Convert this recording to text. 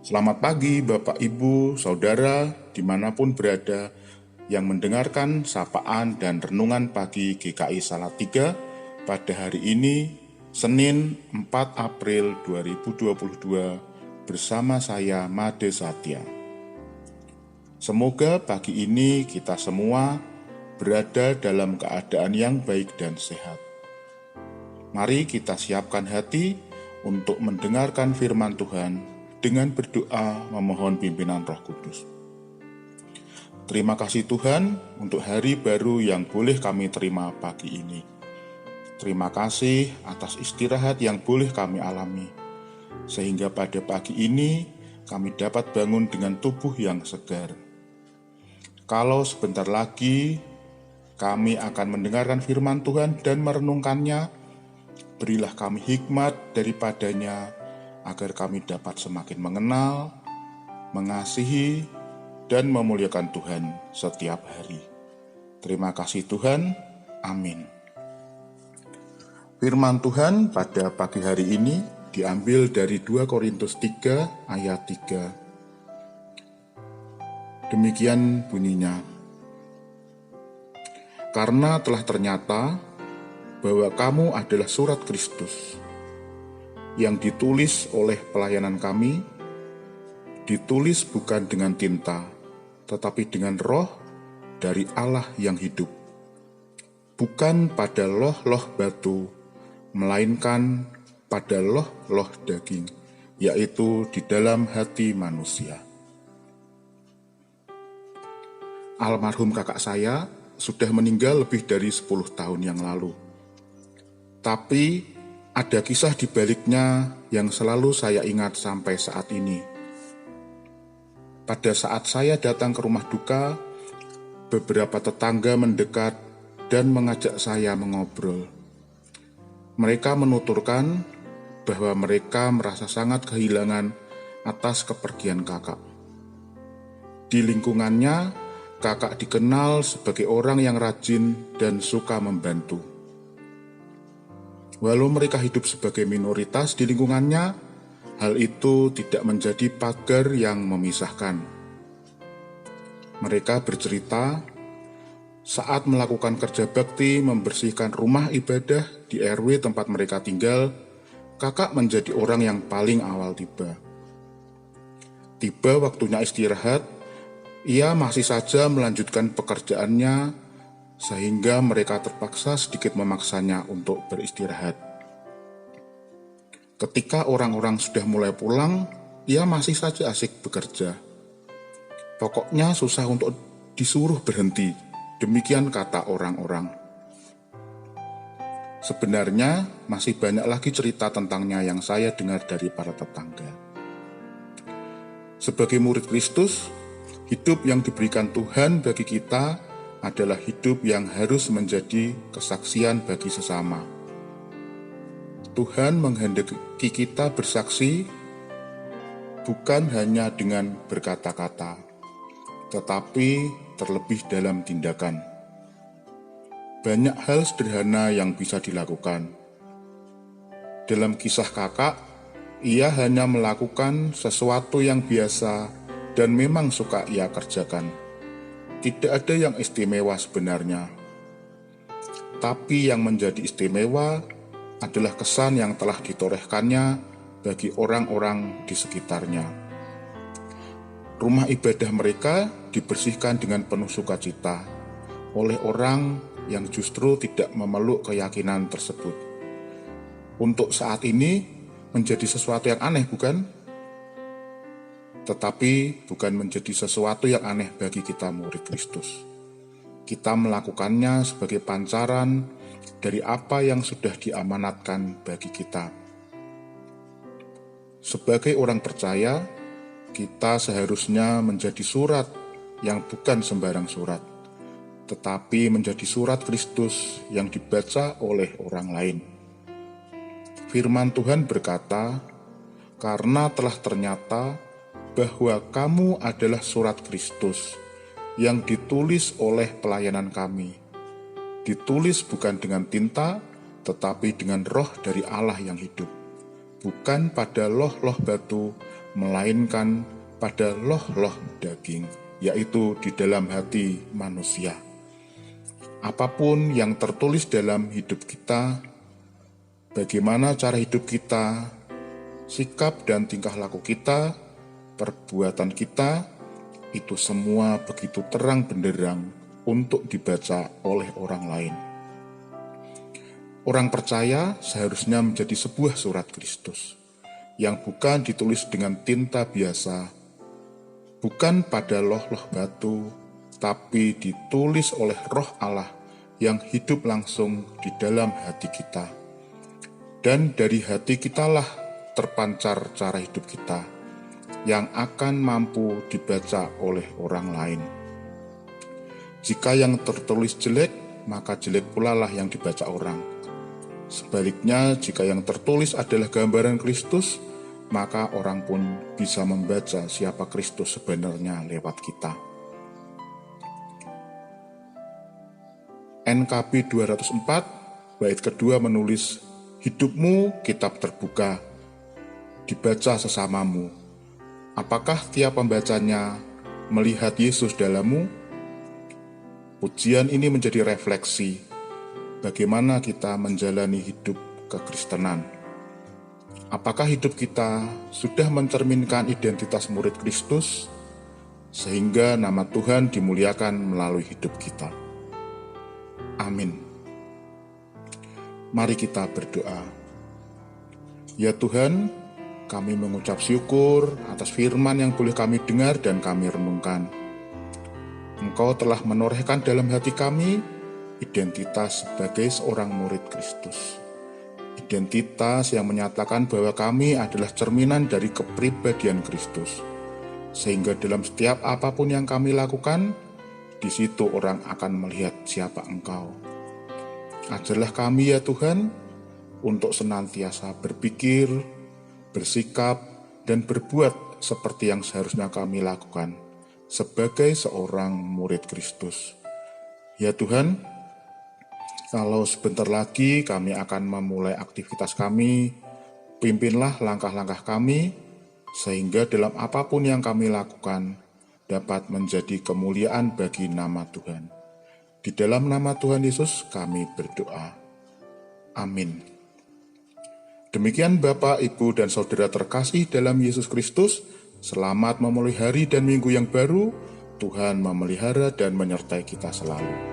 Selamat pagi Bapak Ibu, Saudara, dimanapun berada yang mendengarkan sapaan dan renungan pagi GKI Salatiga pada hari ini, Senin 4 April 2022, bersama saya Made Satya. Semoga pagi ini kita semua berada dalam keadaan yang baik dan sehat. Mari kita siapkan hati untuk mendengarkan firman Tuhan dengan berdoa memohon pimpinan Roh Kudus. Terima kasih Tuhan untuk hari baru yang boleh kami terima pagi ini. Terima kasih atas istirahat yang boleh kami alami, sehingga pada pagi ini kami dapat bangun dengan tubuh yang segar. Kalau sebentar lagi kami akan mendengarkan firman Tuhan dan merenungkannya, berilah kami hikmat daripadanya, agar kami dapat semakin mengenal, mengasihi, dan memuliakan Tuhan setiap hari. Terima kasih Tuhan, amin. Firman Tuhan pada pagi hari ini diambil dari 2 Korintus 3 ayat 3. Demikian bunyinya. Karena telah ternyata bahwa kamu adalah surat Kristus yang ditulis oleh pelayanan kami, ditulis bukan dengan tinta, tetapi dengan Roh dari Allah yang hidup, bukan pada loh-loh batu, melainkan pada loh-loh daging, yaitu di dalam hati manusia. Almarhum kakak saya sudah meninggal lebih dari 10 tahun yang lalu. Tapi ada kisah di baliknya yang selalu saya ingat sampai saat ini. Pada saat saya datang ke rumah duka, beberapa tetangga mendekat dan mengajak saya mengobrol. Mereka menuturkan bahwa mereka merasa sangat kehilangan atas kepergian kakak. Di lingkungannya, kakak dikenal sebagai orang yang rajin dan suka membantu. Walau mereka hidup sebagai minoritas di lingkungannya, hal itu tidak menjadi pagar yang memisahkan. Mereka bercerita, saat melakukan kerja bakti membersihkan rumah ibadah di RW tempat mereka tinggal, kakak menjadi orang yang paling awal tiba. Tiba waktunya istirahat, ia masih saja melanjutkan pekerjaannya, sehingga mereka terpaksa sedikit memaksanya untuk beristirahat. Ketika orang-orang sudah mulai pulang, ia masih saja asik bekerja. Pokoknya susah untuk disuruh berhenti, demikian kata orang-orang. Sebenarnya masih banyak lagi cerita tentangnya yang saya dengar dari para tetangga. Sebagai murid Kristus, hidup yang diberikan Tuhan bagi kita adalah hidup yang harus menjadi kesaksian bagi sesama. Tuhan menghendaki kita bersaksi bukan hanya dengan berkata-kata, tetapi terlebih dalam tindakan. Banyak hal sederhana yang bisa dilakukan. Dalam kisah kakak, ia hanya melakukan sesuatu yang biasa dan memang suka ia kerjakan. Tidak ada yang istimewa sebenarnya. Tapi yang menjadi istimewa adalah kesan yang telah ditorehkannya bagi orang-orang di sekitarnya. Rumah ibadah mereka dibersihkan dengan penuh sukacita oleh orang yang justru tidak memeluk keyakinan tersebut. Untuk saat ini menjadi sesuatu yang aneh, bukan? Tetapi bukan menjadi sesuatu yang aneh bagi kita murid Kristus. Kita melakukannya sebagai pancaran dari apa yang sudah diamanatkan bagi kita. Sebagai orang percaya, kita seharusnya menjadi surat yang bukan sembarang surat, tetapi menjadi surat Kristus yang dibaca oleh orang lain. Firman Tuhan berkata, karena telah ternyata bahwa kamu adalah surat Kristus yang ditulis oleh pelayanan kami. Ditulis bukan dengan tinta, tetapi dengan Roh dari Allah yang hidup. Bukan pada loh-loh batu, melainkan pada loh-loh daging, yaitu di dalam hati manusia. Apapun yang tertulis dalam hidup kita, bagaimana cara hidup kita, sikap dan tingkah laku kita, perbuatan kita, itu semua begitu terang benderang untuk dibaca oleh orang lain. Orang percaya seharusnya menjadi sebuah surat Kristus, yang bukan ditulis dengan tinta biasa, bukan pada loh-loh batu, tapi ditulis oleh Roh Allah yang hidup langsung di dalam hati kita. Dan dari hati kitalah terpancar cara hidup kita, yang akan mampu dibaca oleh orang lain. Jika yang tertulis jelek, maka jelek pula lah yang dibaca orang. Sebaliknya, jika yang tertulis adalah gambaran Kristus, maka orang pun bisa membaca siapa Kristus sebenarnya lewat kita. NKB 204, bait kedua menulis, hidupmu kitab terbuka, dibaca sesamamu. Apakah tiap pembacanya melihat Yesus dalammu? Pujian ini menjadi refleksi bagaimana kita menjalani hidup kekristenan. Apakah hidup kita sudah mencerminkan identitas murid Kristus, sehingga nama Tuhan dimuliakan melalui hidup kita? Amin. Mari kita berdoa. Ya Tuhan, kami mengucap syukur atas firman yang boleh kami dengar dan kami renungkan. Engkau telah menorehkan dalam hati kami identitas sebagai seorang murid Kristus. Identitas yang menyatakan bahwa kami adalah cerminan dari kepribadian Kristus. Sehingga dalam setiap apapun yang kami lakukan, di situ orang akan melihat siapa Engkau. Ajarlah kami ya Tuhan, untuk senantiasa berpikir, bersikap, dan berbuat seperti yang seharusnya kami lakukan sebagai seorang murid Kristus. Ya Tuhan, kalau sebentar lagi kami akan memulai aktivitas kami, pimpinlah langkah-langkah kami, sehingga dalam apapun yang kami lakukan dapat menjadi kemuliaan bagi nama Tuhan. Di dalam nama Tuhan Yesus kami berdoa. Amin. Demikian Bapak, Ibu, dan Saudara terkasih dalam Yesus Kristus, selamat memulai hari dan minggu yang baru. Tuhan memelihara dan menyertai kita selalu.